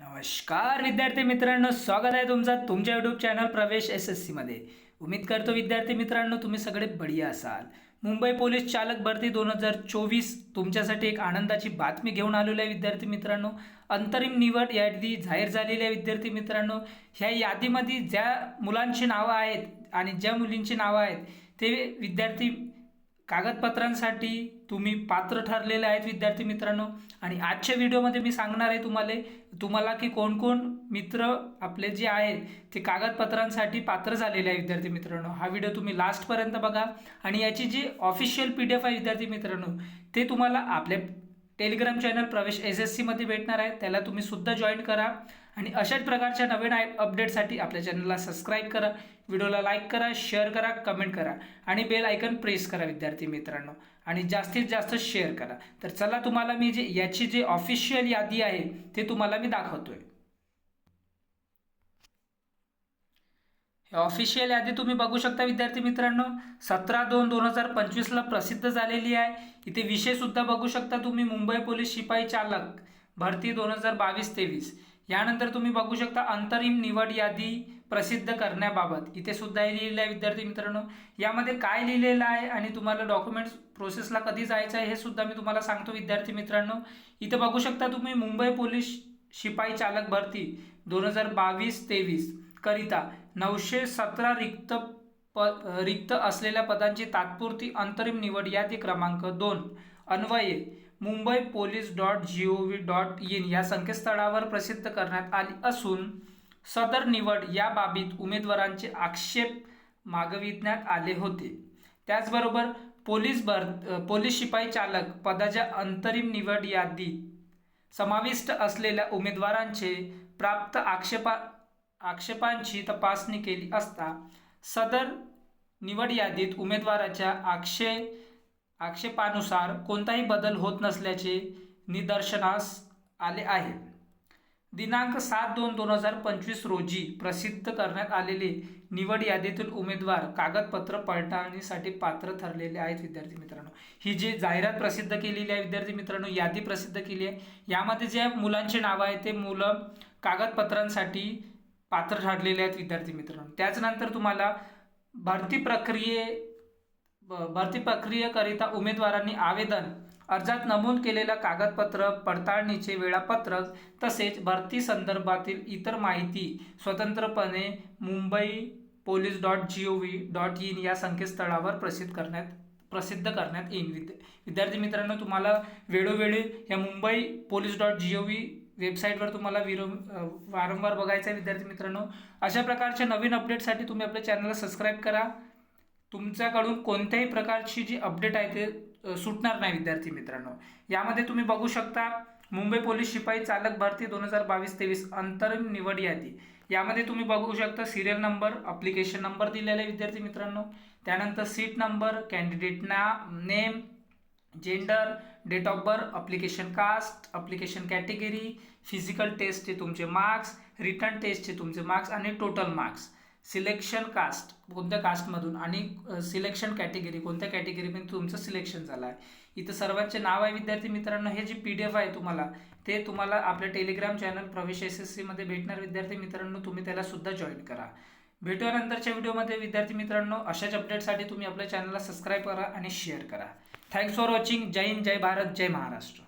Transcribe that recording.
नमस्कार विद्यार्थी मित्रांनो, स्वागत आहे तुमचं तुमच्या यूट्यूब चॅनल प्रवेश SSC मध्ये। उम्मीद करतो विद्यार्थी मित्रांनो तुम्ही सगळे बढिया असाल। मुंबई पोलीस चालक भरती 2024 तुमच्यासाठी एक आनंदाची बातमी घेऊन आलेली आहे विद्यार्थी मित्रांनो। अंतरिम निवड यादी जाहीर झालेली आहे विद्यार्थी मित्रांनो। ह्या यादीमध्ये ज्या मुलांची नावे आहेत आणि ज्या मुलींची नावे आहेत ते विद्यार्थी कागदपत्रांसाठी तुम्ही पात्र ठरलेले आहेत विद्यार्थी मित्रांनो। आणि आजच्या व्हिडिओमध्ये मी सांगणार आहे तुम्हाला की कोण कोण मित्र आपले जे आहेत ते कागदपत्रांसाठी पात्र झालेले आहे विद्यार्थी मित्रांनो। हा व्हिडिओ तुम्ही लास्ट पर्यंत बघा आणि याची जी ऑफिशियल PDF आहे विद्यार्थी मित्रांनो ते तुम्हाला आपल्या टेलिग्राम चॅनल प्रवेश SSC मध्ये भेटणार आहे, त्याला तुम्ही सुद्धा जॉईन करा। आणि अशाच प्रकारच्या नवीन अपडेटसाठी आपल्या चॅनलला सबस्क्राईब करा, व्हिडिओला लाईक करा, शेअर करा, कमेंट करा आणि बेल आयकन प्रेस करा विद्यार्थी मित्रांनो, आणि जास्तीत जास्त शेअर करा। तर चला तुम्हाला मी याची जी ऑफिशियल यादी आहे ते तुम्हाला मी दाखवतोय। ऑफिशियल यादी तुम्ही बघू शकता विद्यार्थी मित्रांनो, 17/2/2025 ला प्रसिद्ध झालेली आहे। इथे विषय सुद्धा बघू शकता तुम्ही, मुंबई पोलीस शिपाई चालक भरती 2022-23। यानंतर तुम्ही बघू शकता अंतरिम निवड यादी प्रसिद्ध करण्याबाबत, इथे सुद्धा लिहिलेलं आहे विद्यार्थी मित्रांनो। यामध्ये काय लिहिलेलं आहे आणि तुम्हाला डॉक्युमेंट्स प्रोसेसला कधी जायचं आहे हे सुद्धा मी तुम्हाला सांगतो विद्यार्थी मित्रांनो। इथे बघू शकता तुम्ही मुंबई पोलीस शिपाई चालक भरती 2022-23 करिता 917 रिक्त असलेल्या पदांची तात्पुरती अंतरिम निवड यादी क्रमांक 2 अन्वये मुंबई police.gov.in या संकेतस्थळावर प्रसिद्ध करण्यात आली असून सदर निवड या बाबतीत उमेदवारांचे आक्षेप मागविण्यात आले होते। त्याचबरोबर पोलीस शिपाई चालक पदाच्या अंतरिम निवड यादीत समाविष्ट असलेल्या उमेदवारांचे प्राप्त आक्षेपांची तपासणी केली असता सदर निवड यादीत उमेदवाराच्या आक्षेपानुसार कोणताही बदल होत नसल्याचे निदर्शनास आले आहे। दिनांक 7/2/2025 रोजी प्रसिद्ध करण्यात आलेले निवड यादीतील उमेदवार कागदपत्र पडताळणीसाठी पात्र ठरलेले आहेत विद्यार्थी मित्रांनो। ही जी जाहिरात प्रसिद्ध केलेली आहे विद्यार्थी मित्रांनो, यादी प्रसिद्ध केली आहे, यामध्ये जे मुलांचे नाव आहे ते मुलं कागदपत्रांसाठी पात्र ठरलेले आहेत विद्यार्थी मित्रांनो। त्याचनंतर तुम्हाला भरती प्रक्रियेकरिता उमेदवारांनी आवेदन अर्जात नमूद केलेल्या कागदपत्र पडताळणीचे वेळापत्रक तसेच भरती संदर्भातील इतर माहिती स्वतंत्रपणे मुंबई police.gov.in या संकेतस्थळावर प्रसिद्ध करण्यात येईल। विद्यार्थी मित्रांनो, तुम्हाला वेळोवेळी या मुंबई police.gov वेबसाईटवर तुम्हाला वारंवार बघायचं आहे विद्यार्थी मित्रांनो। अशा प्रकारच्या नवीन अपडेटसाठी तुम्ही आपल्या चॅनलला सबस्क्राईब करा। तुमच्याकडून कोणत्याही प्रकारची जी अपडेट आहे ते सुटणार नाही विद्यार्थी मित्रांनो। यामध्ये तुम्ही बघू शकता मुंबई पोलीस शिपाई चालक भरती 2022-23 अंतरिम निवड यादी, यामध्ये तुम्ही बघू शकता सिरियल नंबर, अप्लिकेशन नंबर दिलेला आहे विद्यार्थी मित्रांनो। त्यानंतर seat number, candidate name, gender, date of birth, application caste, application category, physical टेस्टचे तुमचे मार्क्स, रिटर्न टेस्टचे तुमचे मार्क्स आणि टोटल मार्क्स, सिलेक्शन कास्ट कोणत्या कास्टमधून आणि सिलेक्शन कॅटेगरी कोणत्या कॅटेगरीमध्ये तुमचं सिलेक्शन झालं आहे, इथं सर्वांचे नाव आहे विद्यार्थी मित्रांनो। हे जी PDF आहे ते तुम्हाला आपल्या टेलिग्राम चॅनल प्रवेश SSC मध्ये भेटणार विद्यार्थी मित्रांनो, तुम्ही त्याला सुद्धा जॉईन करा। भेटूया नंतरच्या व्हिडिओमध्ये विद्यार्थी मित्रांनो। अशाच अपडेटसाठी तुम्ही आपल्या चॅनलला सबस्क्राईब करा आणि शेअर करा। Thanks for watching. जय हिंद, जय भारत, जय महाराष्ट्र।